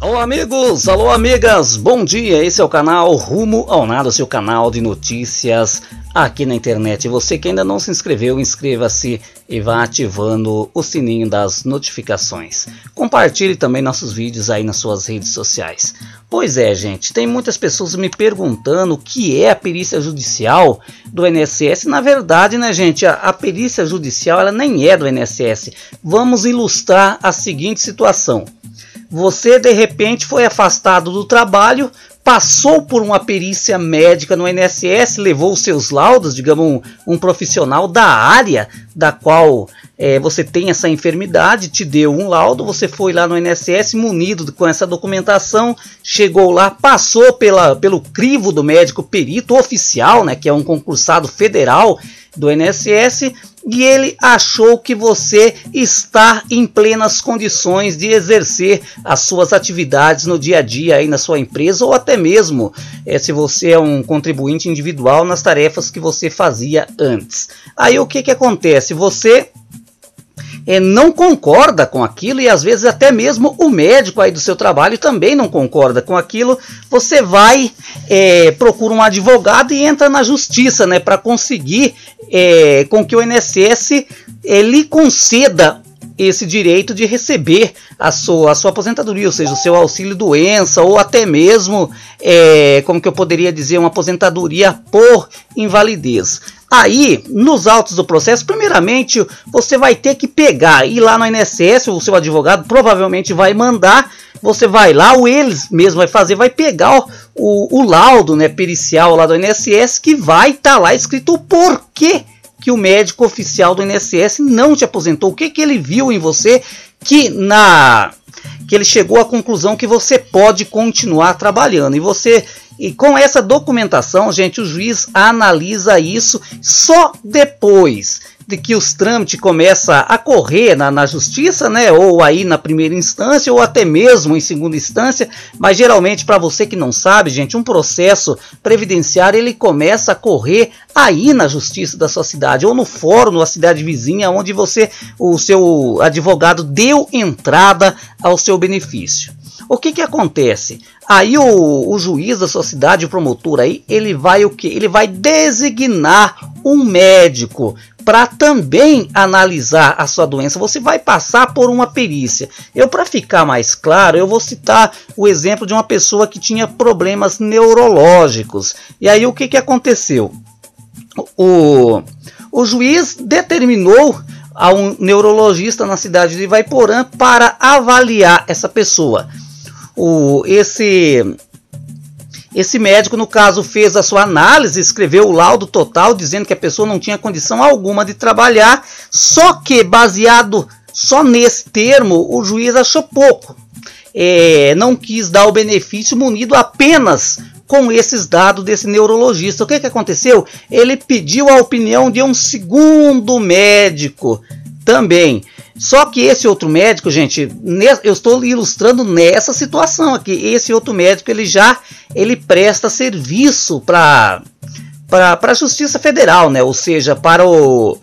Alô amigos, alô amigas, bom dia, esse é o canal Rumo ao Nada, seu canal de notícias aqui na internet. Você que ainda não se inscreveu, inscreva-se e vá ativando o sininho das notificações. Compartilhe também nossos vídeos aí nas suas redes sociais. Pois é, gente, tem muitas pessoas me perguntando o que é a perícia judicial do INSS. Na verdade, né, gente, a perícia judicial ela nem é do INSS. Vamos ilustrar a seguinte situação. Você de repente foi afastado do trabalho, passou por uma perícia médica no INSS, levou os seus laudos, digamos um profissional da área da qual você tem essa enfermidade, te deu um laudo, você foi lá no INSS munido com essa documentação, chegou lá, passou pelo crivo do médico perito oficial, né, que é um concursado federal do INSS, e ele achou que você está em plenas condições de exercer as suas atividades no dia a dia aí na sua empresa, ou até mesmo se você é um contribuinte individual nas tarefas que você fazia antes. Aí o que acontece? Você não concorda com aquilo, e às vezes até mesmo o médico aí do seu trabalho também não concorda com aquilo. Você vai, procura um advogado e entra na justiça, né, para conseguir com que o INSS lhe conceda esse direito de receber a sua aposentadoria, ou seja, o seu auxílio doença, ou até mesmo, como que eu poderia dizer, uma aposentadoria por invalidez. Aí, nos autos do processo, primeiramente, você vai ter que ir lá no INSS, o seu advogado provavelmente vai mandar, você vai lá, ou eles mesmo vai pegar o laudo, né, pericial lá do INSS, que vai estar lá escrito o porquê que o médico oficial do INSS não te aposentou, o que ele viu em você que ele chegou à conclusão que você pode continuar trabalhando. E com essa documentação, gente, o juiz analisa isso só depois de que os trâmites começam a correr na justiça, né, ou aí na primeira instância, ou até mesmo em segunda instância. Mas geralmente, para você que não sabe, gente, um processo previdenciário ele começa a correr aí na justiça da sua cidade, ou no fórum, na cidade vizinha, onde o seu advogado deu entrada ao seu benefício. O que acontece? Aí o juiz da sua cidade, o promotor aí, ele vai o quê? Ele vai designar um médico para também analisar a sua doença. Você vai passar por uma perícia. Para ficar mais claro, eu vou citar o exemplo de uma pessoa que tinha problemas neurológicos. E aí o que aconteceu? O juiz determinou a um neurologista na cidade de Ivaiporã para avaliar essa pessoa. Esse médico, no caso, fez a sua análise, escreveu o laudo total, dizendo que a pessoa não tinha condição alguma de trabalhar, só que, baseado só nesse termo, o juiz achou pouco. Não quis dar o benefício munido apenas com esses dados desse neurologista. O que aconteceu? Ele pediu a opinião de um segundo médico também. Só que esse outro médico, gente, eu estou ilustrando nessa situação aqui. Esse outro médico, ele presta serviço para a Justiça Federal, né? Ou seja, para o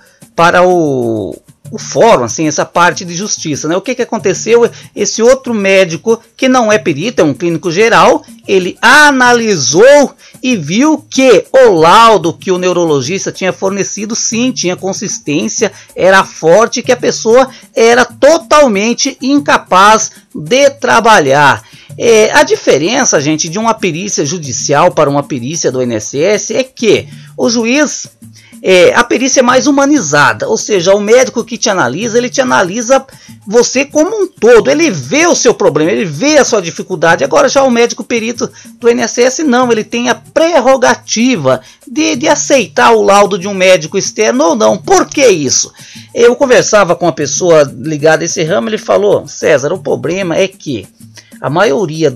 fórum, assim, essa parte de justiça, né? O que aconteceu? Esse outro médico, que não é perito, é um clínico geral, ele analisou e viu que o laudo que o neurologista tinha fornecido, sim, tinha consistência, era forte, que a pessoa era totalmente incapaz de trabalhar. A diferença, gente, de uma perícia judicial para uma perícia do INSS é que o juiz, a perícia é mais humanizada, ou seja, o médico que te analisa, ele te analisa você como um todo, ele vê o seu problema, ele vê a sua dificuldade. Agora já o médico perito do INSS não, ele tem a prerrogativa de aceitar o laudo de um médico externo ou não. Por que isso? Eu conversava com uma pessoa ligada a esse ramo, ele falou: César, o problema é que a maioria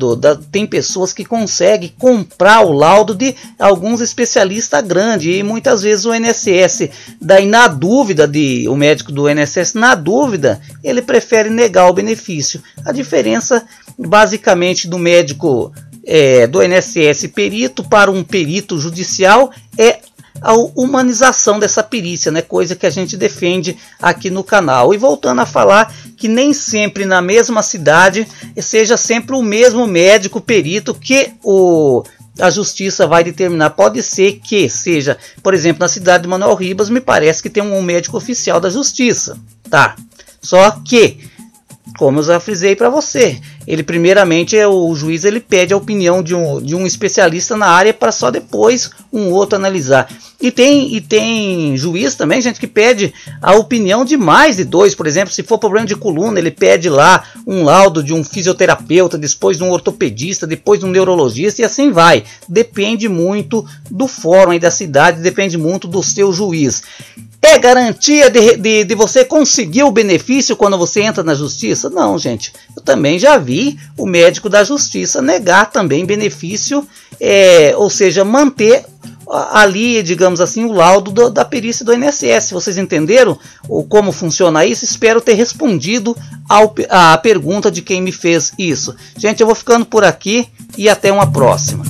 tem pessoas que conseguem comprar o laudo de alguns especialistas grandes, e muitas vezes o INSS, daí na dúvida, o médico do INSS, na dúvida, ele prefere negar o benefício. A diferença basicamente do médico do INSS perito para um perito judicial é a humanização dessa perícia, né? Coisa que a gente defende aqui no canal. E voltando a falar que nem sempre na mesma cidade seja sempre o mesmo médico perito que a justiça vai determinar. Pode ser que seja, por exemplo, na cidade de Manoel Ribas, me parece que tem um médico oficial da justiça, tá? Só que, como eu já frisei para você, ele primeiramente, o juiz, ele pede a opinião de um especialista na área para só depois um outro analisar. E tem juiz também, gente, que pede a opinião de mais de dois. Por exemplo, se for problema de coluna, ele pede lá um laudo de um fisioterapeuta, depois de um ortopedista, depois de um neurologista, e assim vai. Depende muito do fórum aí da cidade, depende muito do seu juiz. É garantia de você conseguir o benefício quando você entra na justiça? Não, gente. Eu também já vi o médico da justiça negar também benefício, ou seja, manter ali, digamos assim, o laudo da perícia do INSS. Vocês entenderam como funciona isso? Espero ter respondido a pergunta de quem me fez isso. Gente, eu vou ficando por aqui e até uma próxima.